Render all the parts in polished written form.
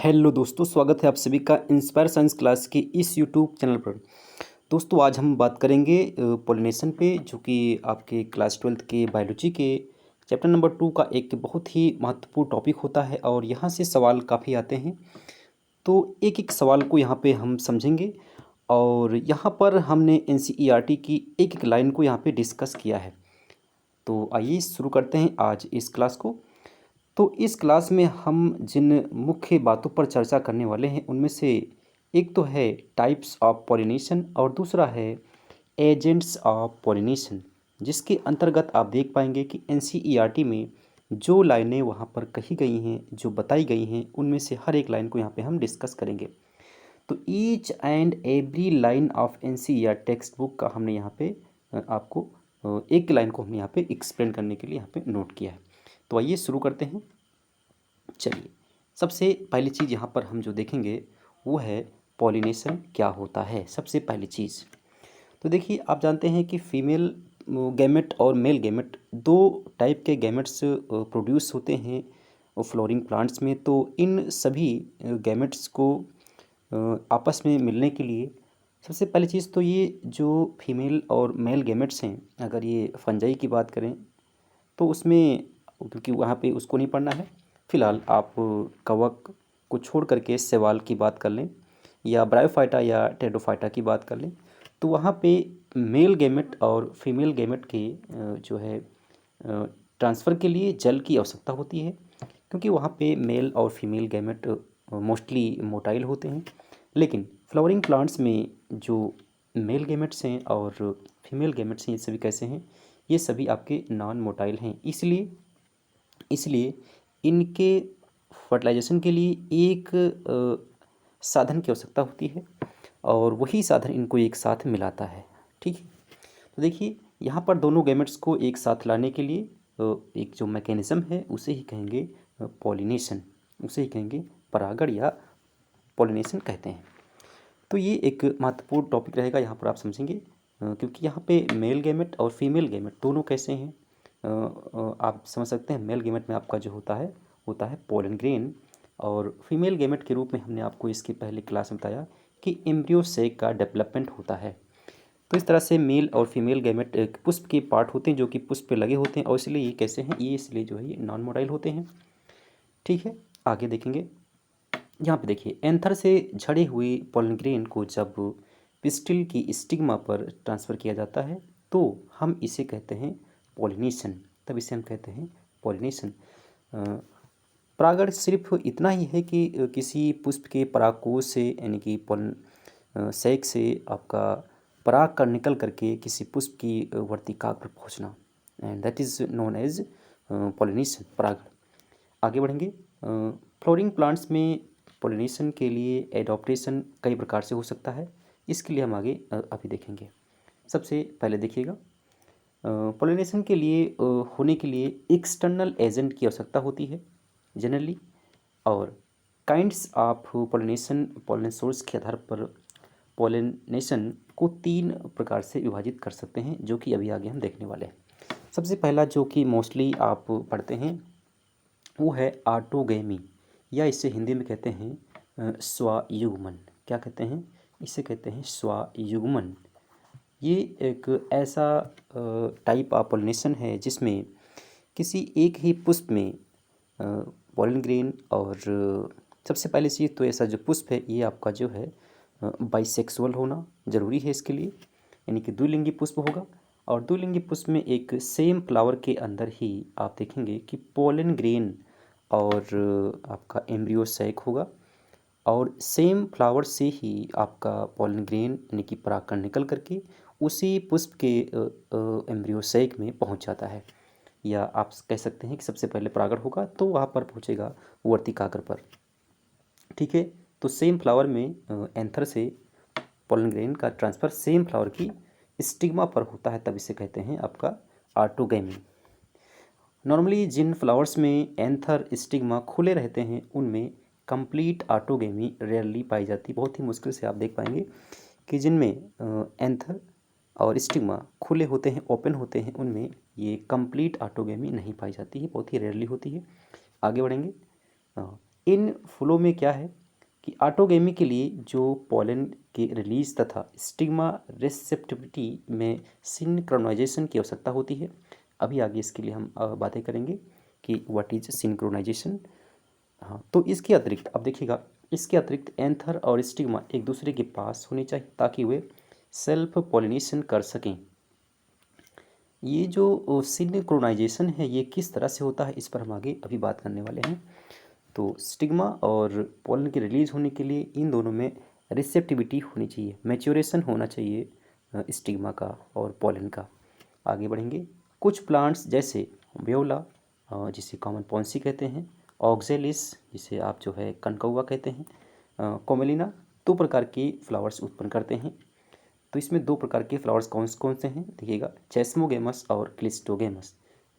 Hello दोस्तों, स्वागत है आप सभी का इंस्पायर साइंस क्लास के इस यूट्यूब चैनल पर। दोस्तों आज हम बात करेंगे पॉलिनेशन पे, जो कि आपके क्लास 12th के बायोलॉजी के चैप्टर नंबर 2 का एक बहुत ही महत्वपूर्ण टॉपिक होता है और यहाँ से सवाल काफ़ी आते हैं। तो एक एक सवाल को यहाँ पे हम समझेंगे और यहाँ पर हमने एनसीईआरटी की एक एक लाइन को यहाँ पे डिस्कस किया है। तो आइए शुरू करते हैं आज इस क्लास को। तो इस क्लास में हम जिन मुख्य बातों पर चर्चा करने वाले हैं उनमें से एक तो है टाइप्स ऑफ पॉलिनेशन और दूसरा है एजेंट्स ऑफ पॉलिनेशन, जिसके अंतर्गत आप देख पाएंगे कि एनसीईआरटी में जो लाइनें वहाँ पर कही गई हैं, जो बताई गई हैं, उनमें से हर एक लाइन को यहाँ पे हम डिस्कस करेंगे। तो each and every line of NCER text book का हमने यहाँ पे आपको एक लाइन को हमने यहाँ पे एक्सप्लेन करने के लिए यहाँ पे नोट किया है। तो आइए शुरू करते हैं। चलिए, सबसे पहली चीज़ यहाँ पर हम जो देखेंगे वो है पॉलिनेशन क्या होता है। सबसे पहली चीज़ तो देखिए, आप जानते हैं कि फीमेल गैमेट और मेल गैमेट दो टाइप के गैमेट्स प्रोड्यूस होते हैं फ्लोरिंग प्लांट्स में। तो इन सभी गैमेट्स को आपस में मिलने के लिए सबसे पहली चीज़ तो ये जो फीमेल और मेल गैमेट्स हैं, अगर ये फंजाई की बात करें तो उसमें, क्योंकि वहाँ पे उसको नहीं पढ़ना है फ़िलहाल, आप कवक को छोड़ करके शैवाल की बात कर लें या ब्रायोफाइटा या टेडोफाइटा की बात कर लें, तो वहाँ पे मेल गैमेट और फीमेल गैमेट के जो है ट्रांसफ़र के लिए जल की आवश्यकता होती है, क्योंकि वहाँ पे मेल और फीमेल गैमेट मोस्टली मोटाइल होते हैं। लेकिन फ्लावरिंग प्लांट्स में जो मेल गैमेट्स हैं और फीमेल गैमेट्स हैं, ये सभी कैसे हैं? ये सभी आपके नॉन मोटाइल हैं। इसलिए इसलिए इनके फर्टिलाइजेशन के लिए एक साधन की आवश्यकता होती है और वही साधन इनको एक साथ मिलाता है। ठीक है, तो देखिए यहाँ पर दोनों गैमेट्स को एक साथ लाने के लिए एक जो मैकेनिज़्म है उसे ही कहेंगे पॉलिनेशन, उसे ही कहेंगे परागण या पॉलिनेशन कहते हैं। तो ये एक महत्वपूर्ण टॉपिक रहेगा, यहाँ पर आप समझेंगे क्योंकि यहाँ पे मेल गैमेट और फीमेल गैमेट दोनों कैसे हैं। आप समझ सकते हैं, मेल गैमेट में आपका जो होता है पोलन ग्रेन, और फीमेल गैमेट के रूप में हमने आपको इसके पहले क्लास में बताया कि एम्ब्रियो सेक का डेवलपमेंट होता है। तो इस तरह से मेल और फीमेल गैमेट एक पुष्प के पार्ट होते हैं जो कि पुष्प पे लगे होते हैं, और इसलिए ये कैसे हैं, ये इसलिए जो है ये नॉन मोडाइल होते हैं। ठीक है, आगे देखेंगे। यहाँ पे देखिए, एंथर से झड़े हुए पोलन ग्रेन को जब पिस्टिल की स्टिग्मा पर ट्रांसफ़र किया जाता है तो हम इसे कहते हैं पॉलिनेशन। तब इसे हम कहते हैं पॉलिनेशन। परागण सिर्फ इतना ही है कि किसी पुष्प के परागकोश से, यानी कि पोलन सैक से आपका पराग कण निकल करके किसी पुष्प की वर्तिका पर पहुँचना, and that is known as pollination, परागण। आगे बढ़ेंगे। फ्लोरिंग प्लांट्स में पॉलिनेशन के लिए एडॉप्टेशन कई प्रकार से हो सकता है, इसके लिए हम आगे अभी देखेंगे। सबसे पहले देखिएगा, पॉलिनेशन के लिए होने के लिए एक्सटर्नल एजेंट की आवश्यकता होती है जनरली, और काइंड्स ऑफ पॉलिनेशन सोर्स के आधार पर पॉलिनेशन को 3 प्रकार से विभाजित कर सकते हैं, जो कि अभी आगे हम देखने वाले हैं। सबसे पहला जो कि मोस्टली आप पढ़ते हैं वो है ऑटोगैमी, या इसे हिंदी में कहते हैं स्वयुग्मन। क्या कहते हैं? इसे कहते हैं स्वयुग्मन। ये एक ऐसा टाइप ऑफ पॉलिनेशन है जिसमें किसी एक ही पुष्प में पॉलन ग्रेन, और सबसे पहले चीज़ तो ऐसा जो पुष्प है ये आपका जो है बाइसेक्सुअल होना ज़रूरी है इसके लिए, यानी कि द्विलिंगी पुष्प होगा। और द्विलिंगी पुष्प में एक सेम फ्लावर के अंदर ही आप देखेंगे कि पोलन ग्रेन और आपका एम्ब्रियो सैक होगा, और सेम फ्लावर से ही आपका पोलन ग्रेन यानी कि परागकण निकल करके उसी पुष्प के एम्ब्रियो सैक में पहुंच जाता है, या आप कह सकते हैं कि सबसे पहले परागण होगा तो वहाँ पर पहुँचेगा वर्तिकाग्र पर। ठीक है, तो सेम फ्लावर में एंथर से पोलन ग्रेन का ट्रांसफ़र सेम फ्लावर की स्टिग्मा पर होता है, तब इसे कहते हैं आपका ऑटोगैमी। नॉर्मली जिन फ्लावर्स में एंथर स्टिग्मा खुले रहते हैं उनमें कंप्लीट ऑटोगैमी रेयरली पाई जाती है। बहुत ही मुश्किल से आप देख पाएंगे कि जिनमें एंथर और स्टिग्मा खुले होते हैं, ओपन होते हैं, उनमें ये कंप्लीट ऑटोगैमी नहीं पाई जाती है, बहुत ही रेयरली होती है। आगे बढ़ेंगे। इन फूलों में क्या है कि ऑटोगेमी के लिए जो पोलन के रिलीज तथा स्टिग्मा रिसेप्टिविटी में सिंक्रोनाइजेशन की आवश्यकता होती है। अभी आगे इसके लिए हम बातें करेंगे कि व्हाट इज सिंक्रोनाइजेशन। हाँ, तो इसके अतिरिक्त अब देखिएगा, इसके अतिरिक्त एंथर और स्टिग्मा एक दूसरे के पास होने चाहिए ताकि वे सेल्फ पॉलिनेशन कर सकें। ये जो सिंक्रोनाइजेशन है ये किस तरह से होता है इस पर हम आगे अभी बात करने वाले हैं। तो स्टिग्मा और पोलन के रिलीज होने के लिए इन दोनों में रिसेप्टिविटी होनी चाहिए, मैच्योरेशन होना चाहिए स्टिग्मा का और पोलन का। आगे बढ़ेंगे। कुछ प्लांट्स जैसे व्योला, जिसे कॉमन पॉन्सी कहते हैं, ऑक्जेलिस जिसे आप जो है कनकौआ कहते हैं, कोमेलिना, दो प्रकार के फ्लावर्स उत्पन्न करते हैं। तो इसमें दो प्रकार के फ्लावर्स कौन कौन से हैं देखिएगा, चेस्मोगेमस और क्लिस्टोगेमस।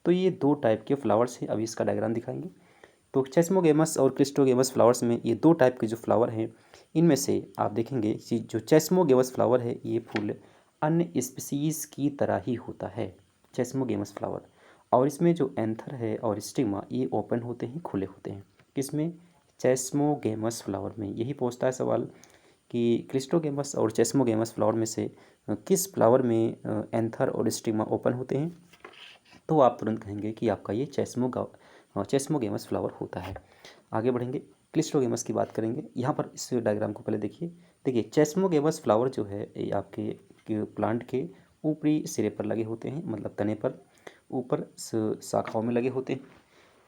तो ये दो टाइप के फ्लावर्स हैं, अभी इसका डायग्राम दिखाएंगे। तो चेस्मोगेमस और क्लिस्टोगेमस फ्लावर्स में ये दो टाइप के जो फ्लावर हैं, इनमें से आप देखेंगे कि जो चेस्मोगेमस फ्लावर है ये फूल अन्य स्पीसीज की तरह ही होता है, चेस्मोगेमस फ्लावर। और इसमें जो एंथर है और स्टिग्मा ये ओपन होते हैं, खुले होते हैं। किसमें? चेस्मोगेमस फ्लावर में। यही पूछता है सवाल कि क्लिस्टोगेमस और चेस्मोगेमस फ्लावर में से किस फ्लावर में एंथर और स्टिग्मा ओपन होते हैं, तो आप तुरंत कहेंगे कि आपका ये चेस्मोगेमस फ्लावर होता है। आगे बढ़ेंगे, क्लिस्टोगेमस की बात करेंगे। यहाँ पर इस डायग्राम को पहले देखिए चेस्मोगेमस फ्लावर जो है ये आपके प्लांट के ऊपरी सिरे पर लगे होते हैं, मतलब तने पर ऊपर शाखाओं में लगे होते हैं।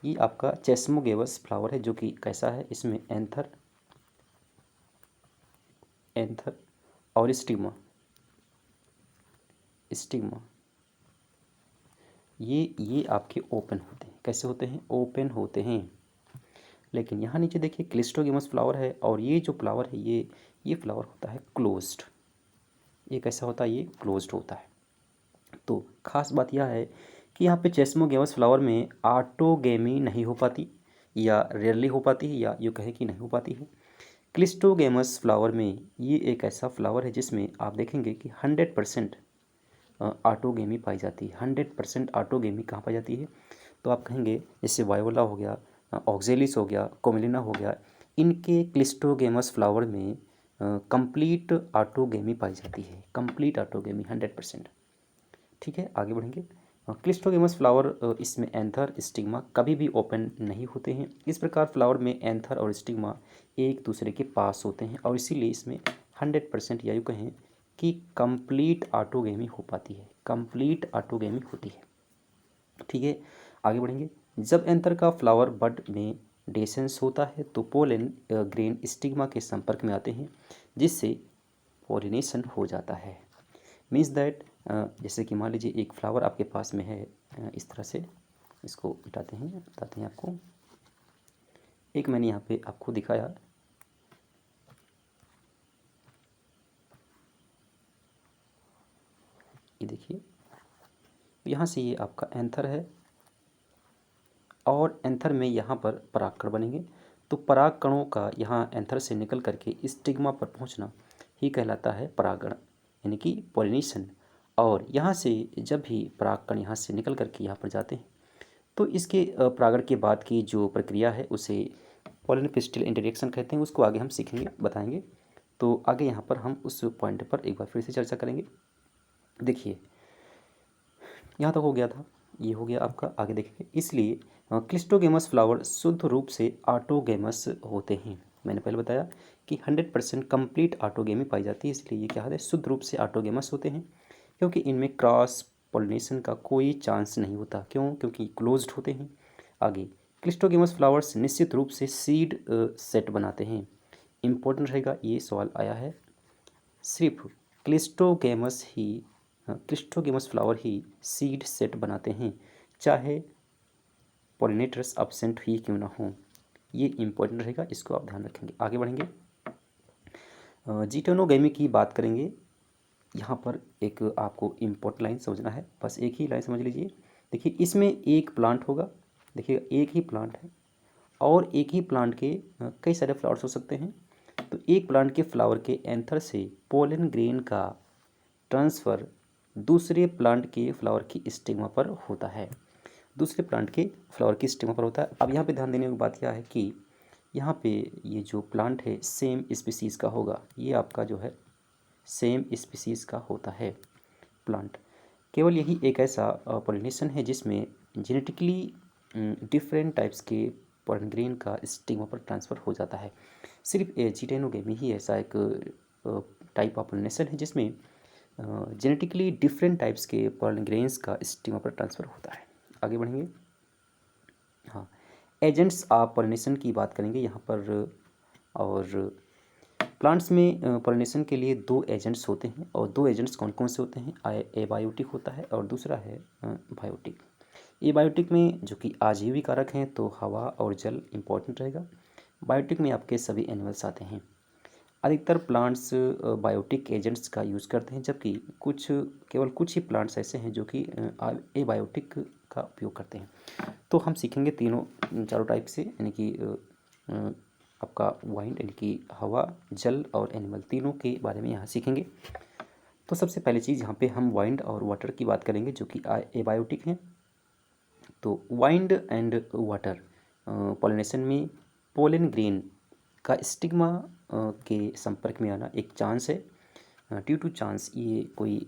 ये आपका चेस्मोगेमस फ्लावर है जो कि कैसा है, इसमें एंथर और स्टिग्मा ये आपके ओपन होते हैं। कैसे होते हैं? ओपन होते हैं। लेकिन यहाँ नीचे देखिए क्लिस्टोगेमस फ्लावर है और ये जो फ्लावर है ये फ्लावर होता है क्लोज्ड। ये कैसा होता है? ये क्लोज्ड होता है। तो खास बात यह है कि यहाँ पे चेस्मोगेमस फ्लावर में ऑटोगेमी नहीं हो पाती, या रेयरली हो पाती है, या यूँ कहें कि नहीं हो पाती है। क्लिस्टोगेमस फ्लावर में ये एक ऐसा फ्लावर है जिसमें आप देखेंगे कि 100% ऑटोगेमी पाई जाती है। 100% ऑटोगेमी कहाँ पाई जाती है? तो आप कहेंगे जैसे वायोला हो गया, ऑक्जेलिस हो गया, कोमेलिना हो गया, इनके क्लिस्टोगेमस फ्लावर में कंप्लीट ऑटोगेमी पाई जाती है। Complete autogamy 100%। ठीक है, आगे बढ़ेंगे। क्लिस्टोगेमस फ्लावर इसमें एंथर स्टिग्मा कभी भी ओपन नहीं होते हैं। इस प्रकार फ्लावर में एंथर और स्टिग्मा एक दूसरे के पास होते हैं और इसीलिए इसमें 100% या यूँ कहें कि कंप्लीट ऑटोगेमी हो पाती है, कंप्लीट ऑटोगेमी होती है। ठीक है, आगे बढ़ेंगे। जब एंथर का फ्लावर बड में डेसेंस होता है तो पोलन ग्रेन स्टिग्मा के संपर्क में आते हैं जिससे पोलिनेशन हो जाता है। मीन्स दैट जैसे कि मान लीजिए एक फ्लावर आपके पास में है, इस तरह से इसको बताते हैं आपको। एक मैंने यहाँ पे आपको दिखाया, ये देखिए यहाँ से ये आपका एंथर है और एंथर में यहाँ पर परागकण बनेंगे। तो परागकणों का यहाँ एंथर से निकल करके स्टिग्मा पर पहुँचना ही कहलाता है परागण, यानी कि पॉलिनेशन। और यहाँ से जब भी परागकण यहाँ से निकल करके यहाँ पर जाते हैं तो इसके परागण के बाद की जो प्रक्रिया है उसे पॉलन पिस्टिल इंटरेक्शन कहते हैं। उसको आगे हम सीखेंगे, बताएंगे। तो आगे यहाँ पर हम उस पॉइंट पर एक बार फिर से चर्चा करेंगे। देखिए यहाँ तक हो गया था, ये हो गया आपका, आगे देखेंगे। इसलिए क्लिस्टोगेमस फ्लावर शुद्ध रूप से ऑटोगेमस होते हैं। मैंने पहले बताया कि 100% कंप्लीट ऑटोगेमी पाई जाती है, इसलिए ये क्या है, शुद्ध रूप से ऑटोगेमस होते हैं, क्योंकि इनमें क्रॉस पोलिनेशन का कोई चांस नहीं होता। क्यों? क्योंकि क्लोज्ड होते हैं। आगे, क्लिस्टोगेमस फ्लावर्स निश्चित रूप से सीड सेट बनाते हैं। इम्पोर्टेंट रहेगा, ये सवाल आया है। सिर्फ क्लिस्टोगेमस फ्लावर ही सीड सेट बनाते हैं, चाहे पॉलिनेटर्स अब्सेंट ही क्यों ना हो। ये इम्पोर्टेंट रहेगा, इसको आप ध्यान रखेंगे। आगे बढ़ेंगे, जिटेनोगेमी की बात करेंगे। यहाँ पर एक आपको इम्पोर्टेंट लाइन समझना है, बस एक ही लाइन समझ लीजिए। देखिए इसमें एक प्लांट होगा, देखिए एक ही प्लांट है और एक ही प्लांट के कई सारे फ्लावर्स हो सकते हैं। तो एक प्लांट के फ्लावर के एंथर से पोलन ग्रेन का ट्रांसफ़र दूसरे प्लांट के फ्लावर की स्टिग्मा पर होता है। दूसरे प्लांट के फ्लावर की स्टिग्मा पर होता है। अब यहाँ पे ध्यान देने की बात यह है कि यहाँ पे ये जो प्लांट है सेम स्पीसीज़ का होगा, ये आपका जो है सेम स्पीसीज़ का होता है प्लांट। केवल यही एक ऐसा पॉलिनेशन है जिसमें जेनेटिकली डिफरेंट टाइप्स के पॉलन ग्रेन का स्टिग्मा पर ट्रांसफ़र हो जाता है। सिर्फ जिटेनोगेमी ही ऐसा एक टाइप ऑफ पॉलिनेशन है जिसमें जेनेटिकली डिफरेंट टाइप्स के पॉलन ग्रेन्स का स्टिग्मा पर ट्रांसफ़र होता है। आगे बढ़ेंगे। हाँ, एजेंट्स ऑफ पॉलिनेशन की बात करेंगे यहाँ पर। और प्लांट्स में पॉलिनेशन के लिए दो एजेंट्स होते हैं, और दो एजेंट्स कौन कौन से होते हैं? एबायोटिक होता है और दूसरा है बायोटिक। एबायोटिक में जो कि आजीवी कारक हैं तो हवा और जल इम्पोर्टेंट रहेगा। बायोटिक में आपके सभी एनिमल्स आते हैं। अधिकतर प्लांट्स बायोटिक एजेंट्स का यूज़ करते हैं, जबकि केवल कुछ ही प्लांट्स ऐसे हैं जो कि एबायोटिक का उपयोग करते हैं। तो हम सीखेंगे चारों टाइप से, यानी कि आपका वाइंड यानी कि हवा, जल और एनिमल, तीनों के बारे में यहाँ सीखेंगे। तो सबसे पहली चीज़ यहाँ पे हम वाइंड और वाटर की बात करेंगे जो कि एबायोटिक हैं। तो वाइंड एंड वाटर पॉलिनेशन में पोलन ग्रेन का स्टिग्मा के संपर्क में आना एक चांस है, ड्यू टू चांस। ये कोई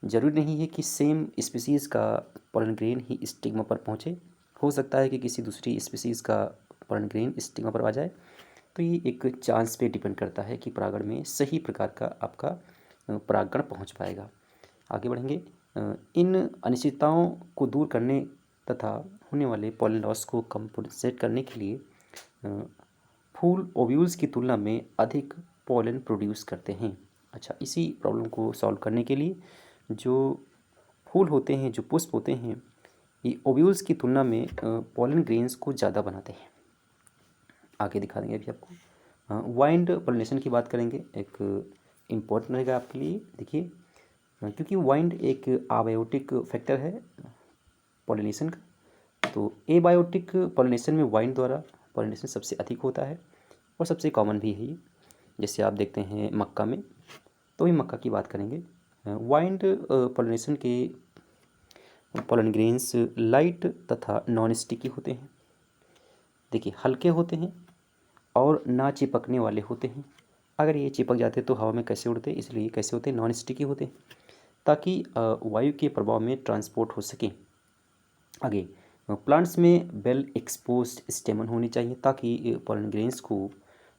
ज़रूरी नहीं है कि सेम स्पीसीज़ का पोलन ग्रेन ही स्टिग्मा पर पहुँचे। हो सकता है कि किसी दूसरी स्पीसीज़ का पोलन ग्रेन स्टिग्मा पर आ जाए। तो ये एक चांस पे डिपेंड करता है कि परागण में सही प्रकार का आपका परागण पहुँच पाएगा। आगे बढ़ेंगे। इन अनिश्चितताओं को दूर करने तथा होने वाले पोलन लॉस को कंपनसेट करने के लिए फूल ओव्यूल्स की तुलना में अधिक पोलन प्रोड्यूस करते हैं। अच्छा, इसी प्रॉब्लम को सॉल्व करने के लिए जो फूल होते हैं, जो पुष्प होते हैं, ये ओव्यूल्स की तुलना में पोलन ग्रेन्स को ज़्यादा बनाते हैं। आगे दिखा देंगे अभी आपको। वाइंड पोलिनेशन की बात करेंगे, एक इम्पोर्टेंट रहेगा आपके लिए। देखिए, क्योंकि वाइंड एक अबायोटिक फैक्टर है पॉलिनेशन का, तो एबायोटिक पॉलिनेशन में वाइंड द्वारा पॉलिनेशन सबसे अधिक होता है और सबसे कॉमन भी है ये। जैसे आप देखते हैं मक्का में, तो ही मक्का की बात करेंगे। वाइंड पॉलिनेशन के पोलन ग्रेन्स लाइट तथा नॉन स्टिकी होते हैं। देखिए, हल्के होते हैं और ना चिपकने वाले होते हैं। अगर ये चिपक जाते तो हवा में कैसे उड़ते, इसलिए कैसे होते, नॉन स्टिकी होते, ताकि वायु के प्रभाव में ट्रांसपोर्ट हो सके। आगे, प्लांट्स में वेल एक्सपोज्ड स्टेमन होनी चाहिए ताकि पोलन ग्रेन्स को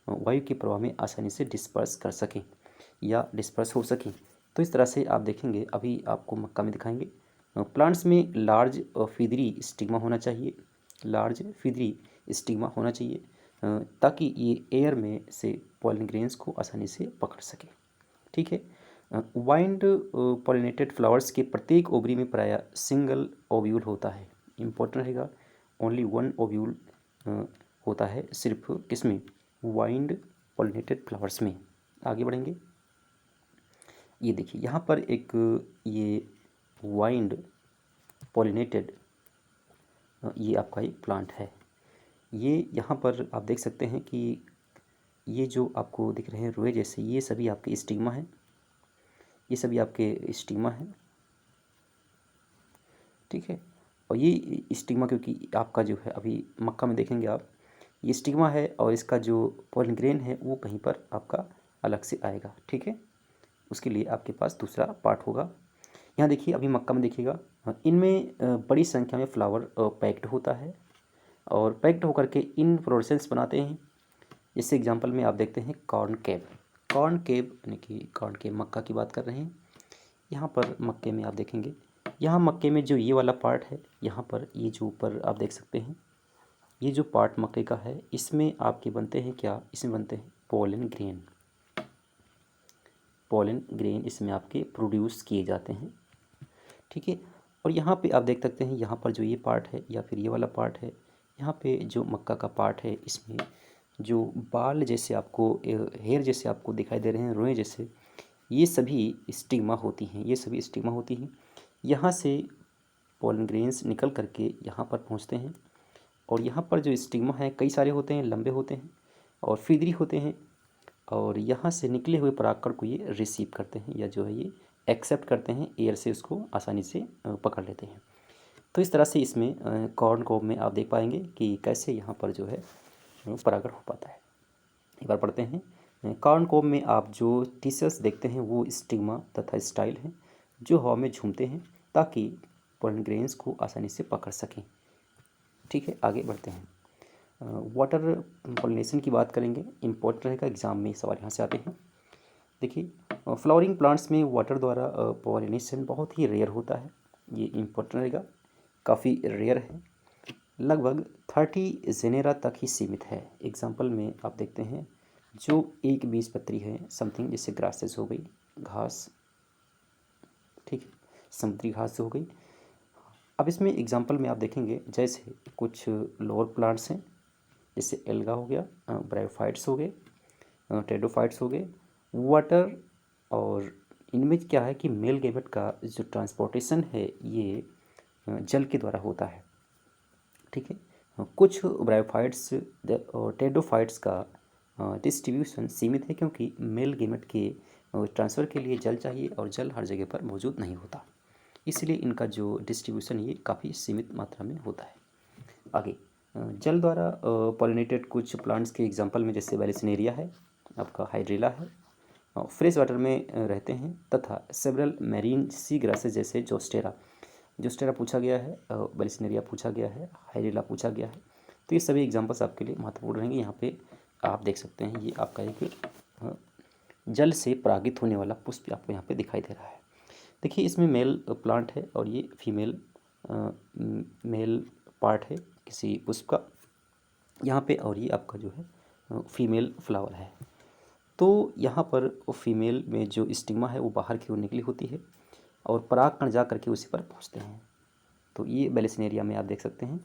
वायु के प्रभाव में आसानी से डिस्पर्स कर सकें या डिस्पर्स हो सकें। तो इस तरह से आप देखेंगे, अभी आपको मक्का में दिखाएंगे। प्लांट्स में लार्ज फिदरी स्टिग्मा होना चाहिए, लार्ज फिदरी स्टिग्मा होना चाहिए ताकि ये एयर में से पोलन ग्रेन्स को आसानी से पकड़ सके। ठीक है। वाइंड पॉलिनेटेड फ्लावर्स के प्रत्येक ओवरी में प्रायः सिंगल ओव्यूल होता है। इम्पोर्टेंट रहेगा, ओनली वन ओव्यूल होता है सिर्फ किसमें? वाइंड पॉलिनेटेड फ्लावर्स में। आगे बढ़ेंगे। ये देखिए, यहाँ पर एक ये वाइंड पॉलिनेटेड ये आपका एक प्लांट है। ये यहाँ पर आप देख सकते हैं कि ये जो आपको दिख रहे हैं रुए जैसे, ये सभी आपके स्टिग्मा हैं, ये सभी आपके स्टिग्मा हैं। ठीक है। और ये स्टिग्मा, क्योंकि आपका जो है अभी मक्का में देखेंगे आप, ये स्टिग्मा है और इसका जो पोलन ग्रेन है वो कहीं पर आपका अलग से आएगा। ठीक है, उसके लिए आपके पास दूसरा पार्ट होगा। यहाँ देखिए, अभी मक्का में देखिएगा, इनमें बड़ी संख्या में फ्लावर पैक्ड होता है और पैक्ड होकर के इनफ्लोरेसेंस बनाते हैं। जैसे एग्जांपल में आप देखते हैं कॉर्न केब, कॉर्न केब यानी कि कॉर्न केब मक्का की बात कर रहे हैं। यहाँ पर मक्के में आप देखेंगे, यहाँ मक्के में जो ये वाला पार्ट है, यहाँ पर ये जो ऊपर आप देख सकते हैं, ये जो पार्ट मक्के का है, इसमें आपके बनते हैं क्या? इसमें बनते हैं पोलन ग्रेन। पोलन ग्रेन इसमें आपके प्रोड्यूस किए जाते हैं। ठीक है। और यहाँ पे आप देख सकते हैं, यहाँ पर जो ये पार्ट है या फिर ये वाला पार्ट है, यहाँ पे जो मक्का का पार्ट है, इसमें जो बाल जैसे आपको हेयर जैसे आपको दिखाई दे रहे हैं, रोए जैसे, ये सभी स्टिग्मा होती हैं, ये सभी स्टिग्मा होती हैं। यहाँ से पोलन ग्रेन्स निकल करके यहाँ पर पहुँचते हैं और यहाँ पर जो स्टिग्मा है कई सारे होते हैं, लंबे होते हैं और फिदरी होते हैं, और यहाँ से निकले हुए परागकण को ये रिसीव करते हैं या जो है ये एक्सेप्ट करते हैं, एयर से उसको आसानी से पकड़ लेते हैं। तो इस तरह से इसमें कॉर्न कोब में आप देख पाएंगे कि कैसे यहाँ पर जो है परागण हो पाता है। एक बार पढ़ते हैं। कॉर्न कोब में आप जो टीशर्ट्स देखते हैं वो स्टिग्मा तथा स्टाइल हैं जो हवा में झूमते हैं ताकि पोलन ग्रेन्स को आसानी से पकड़ सकें। ठीक है, आगे बढ़ते हैं। वाटर पॉलिनेशन की बात करेंगे, इम्पोर्टेंट रहेगा, एग्जाम में सवाल यहाँ से आते हैं। देखिए फ्लावरिंग प्लांट्स में वाटर द्वारा पॉलिनेशन बहुत ही रेयर होता है, ये इम्पोर्टेंट रहेगा, काफ़ी रेयर है, लगभग 30 जेनेरा तक ही सीमित है। एग्जाम्पल में आप देखते हैं जो एक बीजपत्री है समथिंग, जैसे ग्रासेस हो गई, घास, ठीक है, समुद्री घास हो गई। अब इसमें एग्जाम्पल में आप देखेंगे जैसे कुछ लोअर प्लांट्स हैं, जैसे एल्गा हो गया, ब्रायोफाइट्स हो गए, टेडोफाइट्स हो गए, वाटर, और इनमें क्या है कि मेल गैमेट का जो ट्रांसपोर्टेशन है ये जल के द्वारा होता है। ठीक है, कुछ ब्रायोफाइट्स और टेडोफाइट्स का डिस्ट्रीब्यूशन सीमित है क्योंकि मेल गैमेट के ट्रांसफ़र के लिए जल चाहिए और जल हर जगह पर मौजूद नहीं होता, इसलिए इनका जो डिस्ट्रीब्यूशन ये काफ़ी सीमित मात्रा में होता है। आगे जल द्वारा पॉलिनेटेड कुछ प्लांट्स के एग्जांपल में जैसे वेलिसिनेरिया है, आपका हाइड्रिला है, फ्रेश वाटर में रहते हैं, तथा सेवरल मैरीन सी ग्रासेस जैसे जोस्टेरा, जोस्टेरा पूछा गया है, वेलिसिनेरिया पूछा गया है, हाइड्रिला पूछा गया है। तो ये सभी एग्जांपल्स आपके लिए महत्वपूर्ण रहेंगे। यहाँ पे आप देख सकते हैं ये आपका एक जल से परागित होने वाला पुष्प आपको यहाँ पे दिखाई दे रहा है। देखिए इसमें मेल प्लांट है और ये फीमेल मेल पार्ट है किसी पुष्प का यहाँ पे, और ये आपका जो है फीमेल फ्लावर है। तो यहाँ पर फीमेल में जो स्टिग्मा है वो बाहर की ओर निकली होती है और परागकण जा करके उसी पर पहुँचते हैं। तो ये वेलिसिनेरिया में आप देख सकते हैं।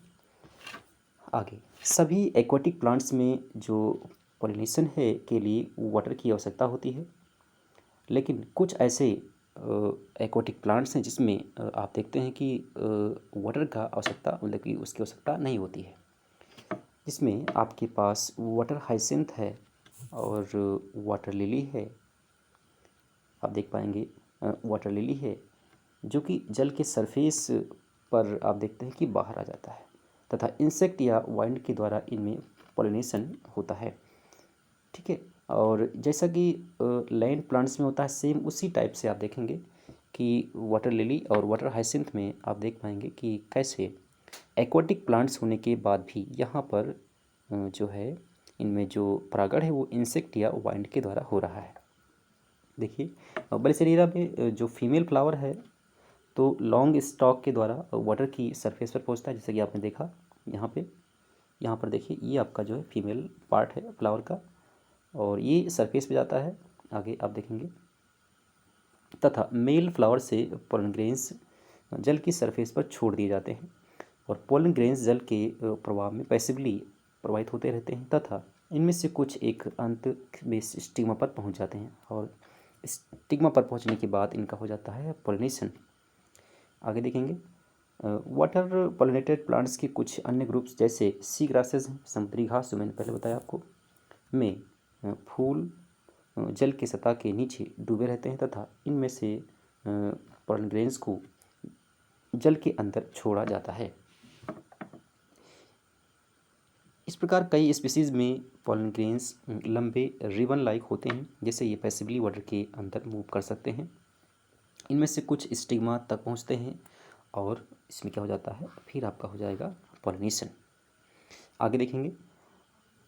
आगे सभी एक्वाटिक प्लांट्स में जो पॉलिनेशन है के लिए वाटर की आवश्यकता होती है, लेकिन कुछ ऐसे एक्वाटिक प्लांट्स हैं जिसमें आप देखते हैं कि वाटर का आवश्यकता, मतलब कि उसकी आवश्यकता नहीं होती है। जिसमें आपके पास वाटर हाइसिंथ है और वाटर लिली है, आप देख पाएंगे वाटर लिली है जो कि जल के सरफेस पर आप देखते हैं कि बाहर आ जाता है, तथा इंसेक्ट या वाइंड के द्वारा इनमें पॉलिनेशन होता है। ठीक है, और जैसा कि लैंड प्लांट्स में होता है सेम उसी टाइप से आप देखेंगे कि वाटर लिली और वाटर हाइसिंथ में आप देख पाएंगे कि कैसे एक्वाटिक प्लांट्स होने के बाद भी यहाँ पर जो है इनमें जो परागण है वो इंसेक्ट या वाइंड के द्वारा हो रहा है। देखिए वेलिसिनेरिया में जो फीमेल फ्लावर है तो लॉन्ग स्टॉक के द्वारा वाटर की सरफेस पर पहुँचता है, जैसे कि आपने देखा यहाँ पर देखिए ये आपका जो है फीमेल पार्ट है फ्लावर का और ये सरफेस पे जाता है, आगे आप देखेंगे, तथा मेल फ्लावर से पोलन ग्रेन्स जल की सरफेस पर छोड़ दिए जाते हैं और पोलन ग्रेन्स जल के प्रवाह में पैसिवली प्रवाहित होते रहते हैं, तथा इनमें से कुछ एक अंत में स्टिग्मा पर पहुंच जाते हैं और स्टिग्मा पर पहुंचने के बाद इनका हो जाता है पोलिनेशन। आगे देखेंगे वाटर पॉलिनेटेड प्लांट्स के कुछ अन्य ग्रुप्स जैसे सी ग्रासेस हैं, समुद्री घास जो मैंने पहले बताया आपको, में फूल जल की सतह के नीचे डूबे रहते हैं तथा इनमें से पोलन ग्रेन्स को जल के अंदर छोड़ा जाता है। इस प्रकार कई स्पीसीज़ में पोलन ग्रेन्स लंबे रिबन लाइक होते हैं, जैसे ये पैसिवली वाटर के अंदर मूव कर सकते हैं। इनमें से कुछ स्टिग्मा तक पहुंचते हैं और इसमें क्या हो जाता है, फिर आपका हो जाएगा पॉलिनेशन। आगे देखेंगे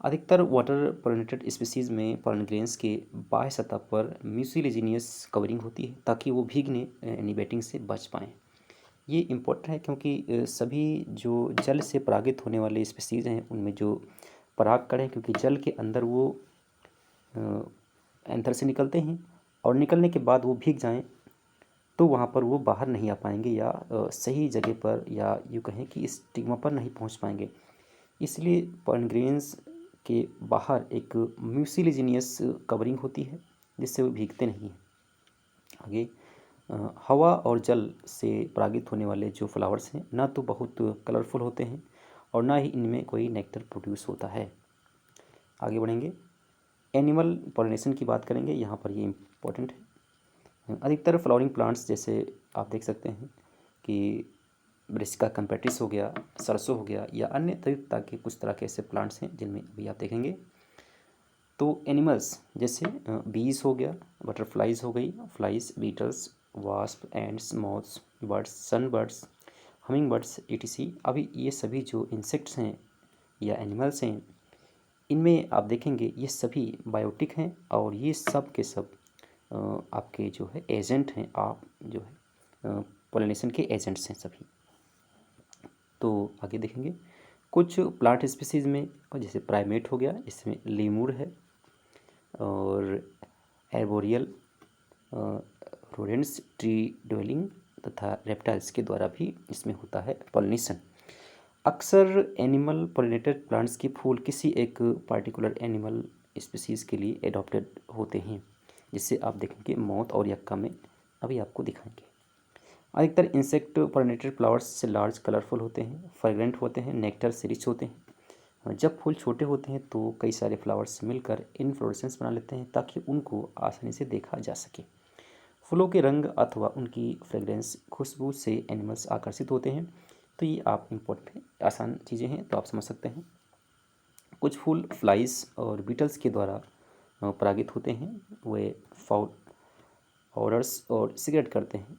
अधिकतर वाटर पोलिनेटेड स्पीसीज़ में पोलन ग्रेन्स के बाह्य सतह पर म्यूसिलेजिनियस कवरिंग होती है ताकि वो भीगने यानी वेटिंग से बच पाएँ। ये इम्पोर्टेंट है क्योंकि सभी जो जल से परागित होने वाले स्पीसीज़ हैं उनमें जो परागकण हैं, क्योंकि जल के अंदर वो एंथर से निकलते हैं और निकलने के बाद वो भीग जाएं तो वहाँ पर वो बाहर नहीं आ पाएंगे या सही जगह पर या यूँ कहें कि स्टिग्मा पर नहीं पहुँच पाएंगे। इसलिए पोलन ग्रेन्स के बाहर एक म्यूसिलेजिनियस कवरिंग होती है जिससे वो भीगते नहीं हैं। आगे हवा और जल से परागित होने वाले जो फ्लावर्स हैं ना तो बहुत कलरफुल होते हैं और ना ही इनमें कोई नेक्टर प्रोड्यूस होता है। आगे बढ़ेंगे एनिमल पॉलिनेशन की बात करेंगे, यहाँ पर ये इम्पोर्टेंट है। अधिकतर फ्लावरिंग प्लांट्स जैसे आप देख सकते हैं कि ब्रेसिका कंपेटिस हो गया, सरसों हो गया, या अन्य तरह के कुछ तरह के ऐसे प्लांट्स हैं जिनमें अभी आप देखेंगे। तो एनिमल्स जैसे बीज हो गया, बटरफ्लाइज हो गई, flies, beetles, wasp, ants, moths, birds, sun birds, humming birds, ETC। अभी ये सभी जो इंसेक्ट्स हैं या एनिमल्स हैं, इनमें आप देखेंगे ये सभी बायोटिक हैं और ये सब के सब आपके जो है एजेंट हैं, आप जो है पोलिनेशन के एजेंट्स हैं सभी। तो आगे देखेंगे कुछ प्लांट स्पीसीज़ में, और जैसे प्राइमेट हो गया, इसमें लीमूर है, और एर्बोरियल रोडेंट्स, ट्री ड्वेलिंग तथा रेप्टाइल्स के द्वारा भी इसमें होता है पॉलिनेशन। अक्सर एनिमल पॉलिनेटेड प्लांट्स के फूल किसी एक पार्टिकुलर एनिमल स्पीसीज़ के लिए एडॉप्टेड होते हैं, जिससे आप देखेंगे मौत और यक्का में अभी आपको दिखाएंगे। अधिकतर इंसेक्ट पॉलिनेटेड फ्लावर्स से लार्ज, कलरफुल होते हैं, फ्रेग्रेंट होते हैं, नेक्टर से रिच होते हैं। जब फूल छोटे होते हैं तो कई सारे फ्लावर्स मिलकर इनफ्लोरेसेंस बना लेते हैं ताकि उनको आसानी से देखा जा सके। फूलों के रंग अथवा उनकी फ्रेग्रेंस, खुशबू से एनिमल्स आकर्षित होते हैं। तो ये आप इम्पोर्टेंट आसान चीज़ें हैं, तो आप समझ सकते हैं। कुछ फूल फ्लाइज और बीटल्स के द्वारा परागित होते हैं। वे ऑर्डर्स और सिगरेट करते हैं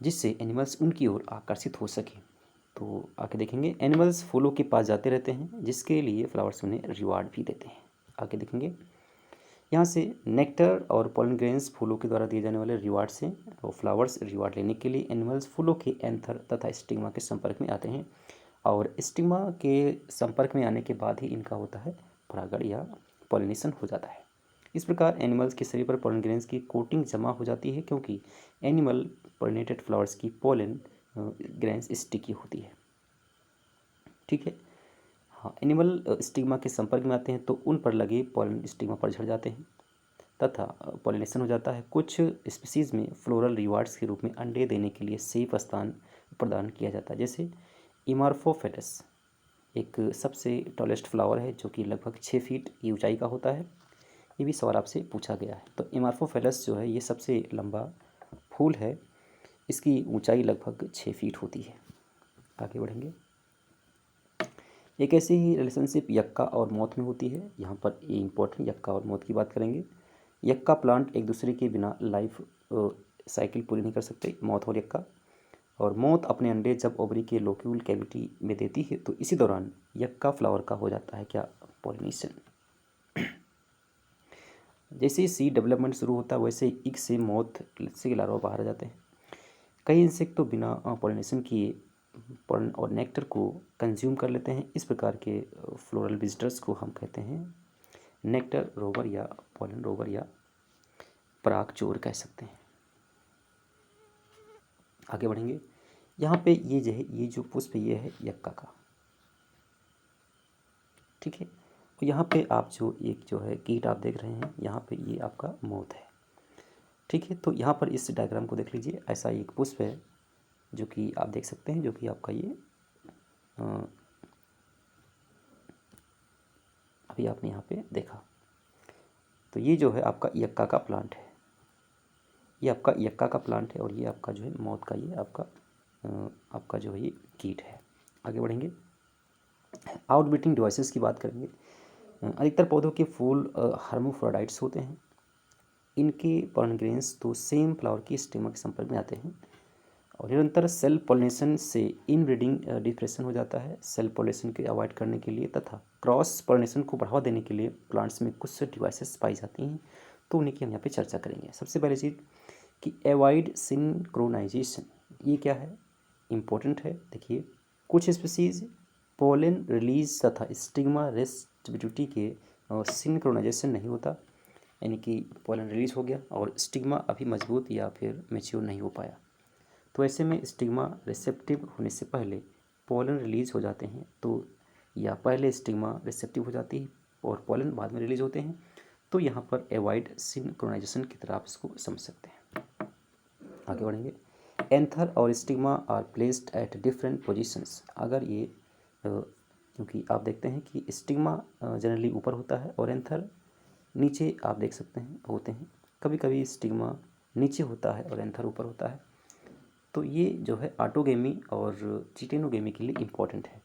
जिससे एनिमल्स उनकी ओर आकर्षित हो सके। तो आगे देखेंगे एनिमल्स फूलों के पास जाते रहते हैं जिसके लिए फ्लावर्स उन्हें रिवार्ड भी देते हैं। आगे देखेंगे यहाँ से नेक्टर और पोलन ग्रेन्स फूलों के द्वारा दिए जाने वाले रिवार्ड से, और फ्लावर्स रिवार्ड लेने के लिए एनिमल्स फूलों के एंथर तथा स्टिग्मा के संपर्क में आते हैं, और स्टिग्मा के संपर्क में आने के बाद ही इनका होता है परागण या पॉलिनेशन हो जाता है। इस प्रकार एनिमल्स के शरीर पर पोलन ग्रेन्स की कोटिंग जमा हो जाती है क्योंकि एनिमल पॉलिनेटेड फ्लावर्स की पोलन ग्रेन्स स्टिकी होती है। ठीक है। हाँ, एनिमल स्टिग्मा के संपर्क में आते हैं तो उन पर लगे पॉलन स्टिग्मा पर झड़ जाते हैं तथा पॉलिनेशन हो जाता है। कुछ स्पीसीज़ में फ्लोरल रिवार्ड्स के रूप में अंडे देने के लिए सेफ स्थान प्रदान किया जाता है। जैसे इमार्फोफेटस एक सबसे टॉलेस्ट फ्लावर है जो कि लगभग 6 फीट की ऊंचाई का होता है। ये भी सवाल आपसे पूछा गया है। तो इमार्फोफेलस जो है ये सबसे लंबा फूल है, इसकी ऊंचाई लगभग 6 फीट होती है। आगे बढ़ेंगे। एक ऐसी ही रिलेशनशिप यक्का और मौत में होती है। यहाँ पर ये इम्पोर्टेंट यक्का और मौत की बात करेंगे। यक्का प्लांट एक दूसरे के बिना लाइफ साइकिल पूरी नहीं कर सकते, मौत और यक्का। और मौत अपने अंडे जब ओवरी के लोक्यूल कैविटी में देती है तो इसी दौरान यक्का फ्लावर का हो जाता है क्या, पॉलिनेशन। जैसे ही सीड डेवलपमेंट शुरू होता है वैसे इग से मौत से लार्वा बाहर आ जाते हैं। कई इंसेक्ट तो बिना पॉलिनेशन किए पॉलन और नेक्टर को कंज्यूम कर लेते हैं। इस प्रकार के फ्लोरल विजिटर्स को हम कहते हैं नेक्टर रोवर या पॉलन रोवर या पराग चोर कह सकते हैं। आगे बढ़ेंगे। यहाँ पे ये जो पुष्प ये है यक्का का, ठीक है। और यहाँ पे आप जो है कीट आप देख रहे हैं, यहाँ पे ये आपका मौत है, ठीक है। तो यहाँ पर इस डायग्राम को देख लीजिए। ऐसा एक पुष्प है जो कि आप देख सकते हैं, जो कि आपका ये अभी आपने यहाँ पे देखा। तो ये जो है आपका यक्का का प्लांट है, ये आपका यक्का का प्लांट है, और ये आपका जो है मौत का ये आपका जो है ये कीट है। आगे बढ़ेंगे। आउटब्रीडिंग डिवाइसेस की बात करेंगे। अधिकतर पौधों के फूल हर्मोफ्रोडाइट्स होते हैं। इनके पॉलन ग्रेन्स तो सेम फ्लावर की स्टेमा के संपर्क में आते हैं, और निरंतर सेल्फ पॉलिनेशन से इनब्रीडिंग डिप्रेशन हो जाता है। सेल्फ पॉलिनेशन के अवॉइड करने के लिए तथा क्रॉस पॉलिनेशन को बढ़ावा देने के लिए प्लांट्स में कुछ डिवाइसेस पाई जाती हैं, तो उन्हीं की हम यहाँ पे चर्चा करेंगे। सबसे पहली चीज़ कि अवॉइड सिंक्रोनाइजेशन, ये क्या है, इम्पोर्टेंट है। देखिए कुछ स्पीसीज पोलन रिलीज तथा स्टिग्मा रेसिप्टिविटी के सिंक्रोनाइजेशन नहीं होता, यानी कि पोलन रिलीज हो गया और स्टिग्मा अभी मजबूत या फिर मैच्योर नहीं हो पाया। तो ऐसे में स्टिग्मा रिसेप्टिव होने से पहले पोलन रिलीज हो जाते हैं, तो या पहले स्टिग्मा रिसेप्टिव हो जाती है और पोलन बाद में रिलीज होते हैं। तो यहाँ पर अवॉइड सिंक्रोनाइजेशन की तरह आप इसको समझ सकते हैं। आगे बढ़ेंगे। एंथर और stigma are placed at different positions. अगर ये क्योंकि आप देखते हैं कि स्टिग्मा जनरली ऊपर होता है और एंथर नीचे आप देख सकते हैं होते हैं। कभी कभी स्टिग्मा नीचे होता है और एंथर ऊपर होता है। तो ये जो है ऑटोगेमी और जिटेनोगेमी के लिए इम्पॉर्टेंट है।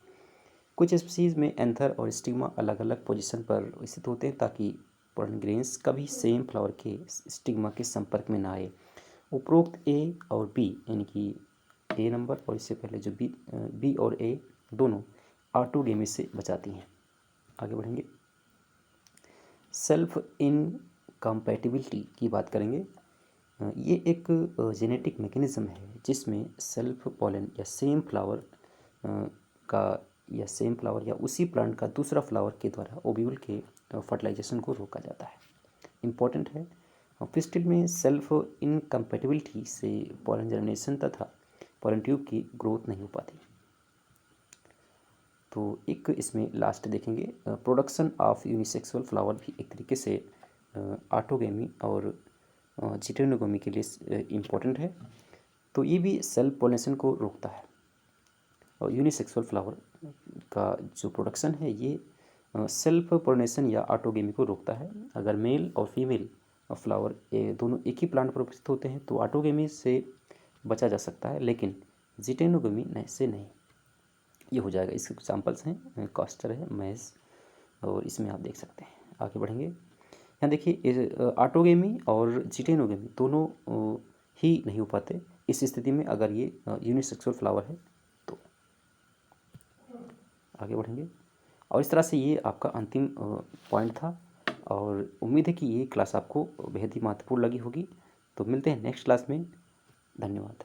कुछ स्पीसीज में एंथर और स्टिग्मा अलग अलग पोजीशन पर स्थित होते हैं ताकि पोलन ग्रेन्स कभी सेम फ्लावर के स्टिग्मा के संपर्क में ना आए। उपरोक्त ए और बी यानी कि ए नंबर और इससे पहले जो बी और ए दोनों ऑटोगेमी से बचाती हैं। आगे बढ़ेंगे। सेल्फ इनकम्पैटिबिलिटी की बात करेंगे। ये एक जेनेटिक मैकेनिज्म है जिसमें सेल्फ पॉलन या सेम फ्लावर का या सेम फ्लावर या उसी प्लांट का दूसरा फ्लावर के द्वारा ओव्यूल के फर्टिलाइजेशन को रोका जाता है। इम्पॉर्टेंट है। पिस्टिल में सेल्फ इनकम्पैटिबिलिटी से पॉलन जर्मिनेशन तथा पॉलन ट्यूब की ग्रोथ नहीं हो पाती। तो एक इसमें लास्ट देखेंगे, प्रोडक्शन ऑफ यूनिसेक्सुअल फ्लावर भी एक तरीके से ऑटोगेमी और जिटेनोगेमी के लिए इम्पोर्टेंट है। तो ये भी सेल्फ पॉलिनेशन को रोकता है और यूनिसेक्सुअल फ्लावर का जो प्रोडक्शन है ये सेल्फ पॉलिनेशन या ऑटोगेमी को रोकता है। अगर मेल और फीमेल फ्लावर दोनों एक ही प्लांट पर उपस्थित होते हैं तो ऑटोगेमी से बचा जा सकता है, लेकिन जिटेनोगेमी से नहीं। ये हो जाएगा। इसके एग्जाम्पल्स हैं, कॉस्टर है, मैज, और इसमें आप देख सकते हैं। आगे बढ़ेंगे। यहाँ देखिए ऑटोगेमी और जिटेनोगेमी दोनों ही नहीं हो पाते इस स्थिति में अगर ये यूनिसेक्सुअल फ्लावर है तो। आगे बढ़ेंगे। और इस तरह से ये आपका अंतिम पॉइंट था और उम्मीद है कि ये क्लास आपको बेहद ही महत्वपूर्ण लगी होगी। तो मिलते हैं नेक्स्ट क्लास में। धन्यवाद।